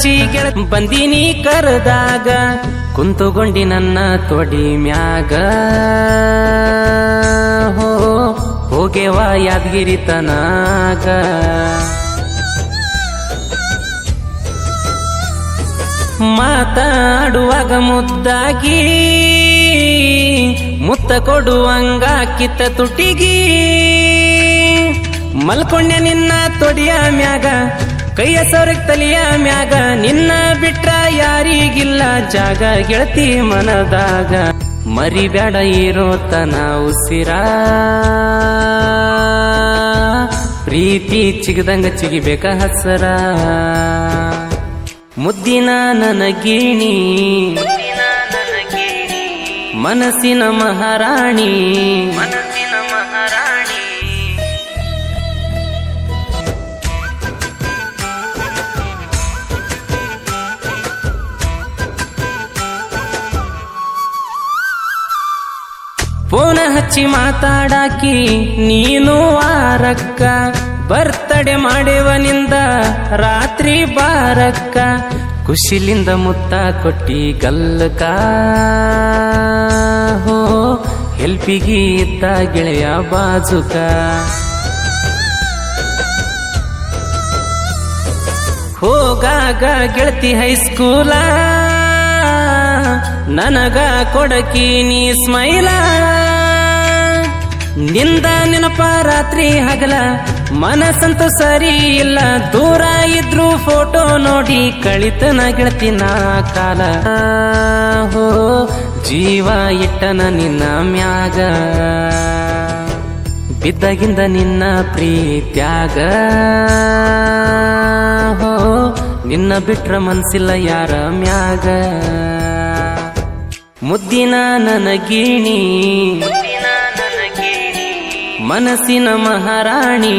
ಹಚ್ಚಿ ಬಂದಿನಿ ಕರೆದಾಗ ಕುಂತುಗೊಂಡಿ ನನ್ನ ತೊಡಿ ಮ್ಯಾಗ ಹೋಗೆವ ಯಾದಗಿರಿ ತನಾಗ ಮಾತಾಡುವಾಗ ಮುದ್ದಾಗಿ ಮುತ್ತ ಕೊಡುವಂಗ ಕಿತ್ತ ತುಟಿಗಿ ಮಲ್ಕೊಂಡೆ ನಿನ್ನ ತೊಡಿಯ ಮ್ಯಾಗ ಕೈಯ ಸೊರಗ್ ತಲಿಯ ಮ್ಯಾಗ ನಿನ್ನ ಬಿಟ್ರ ಯಾರಿಗಿಲ್ಲ ಜಾಗ ಗೆಳತಿ ಮನದಾಗ ಮರಿಬ್ಯಾಡ ಇರೋತನ ಉಸಿರ ಪ್ರೀತಿ ಚಿಗದಂಗ ಚಿಗಿಬೇಕ ಹಸರ ಮುದ್ದಿನ ನನಗೇಣಿ ಮನಸ್ಸಿನ ಮಹಾರಾಣಿ ಫೋನ ಹಚ್ಚಿ ಮಾತಾಡಾಕಿ ನೀನು ವಾರಕ್ಕ ಬರ್ತಡೆ ಮಾಡುವನಿಂದ ರಾತ್ರಿ ಬಾರಕ್ಕ ಖುಷಿಲಿಂದ ಮುತ್ತ ಕೊಟ್ಟಿ ಗಲ್ಲಕ ಹೆಲ್ಪಿಗಿ ಇದ್ದ ಗೆಳೆಯ ಬಾಜುಕ ಹೋಗಾಗ ಗೆಳತಿ ಹೈಸ್ಕೂಲ ನನಗ ಕೊಡಕಿ ನೀ ಸ್ಮೈಲ ನಿಂದ ನೆನಪ ರಾತ್ರಿ ಹಗಲ ಮನಸ್ಸಂತೂ ಸರಿ ಇಲ್ಲ ದೂರ ಇದ್ರು ಫೋಟೋ ನೋಡಿ ಕಳಿತನ ಗೆಳತಿನ ಕಾಲ ಜೀವ ಇಟ್ಟನ ನಿನ್ನ ಮ್ಯಾಗ ಬಿದ್ದಾಗಿಂದ ನಿನ್ನ ಪ್ರೀತ್ಯಾಗ ನಿನ್ನ ಬಿಟ್ರ ಮನ್ಸಿಲ್ಲ ಯಾರ ಮ್ಯಾಗ ಮುದ್ದಿನ ನನಗೇಣಿ ಮನಸ್ಸಿನ ಮಹಾರಾಣಿ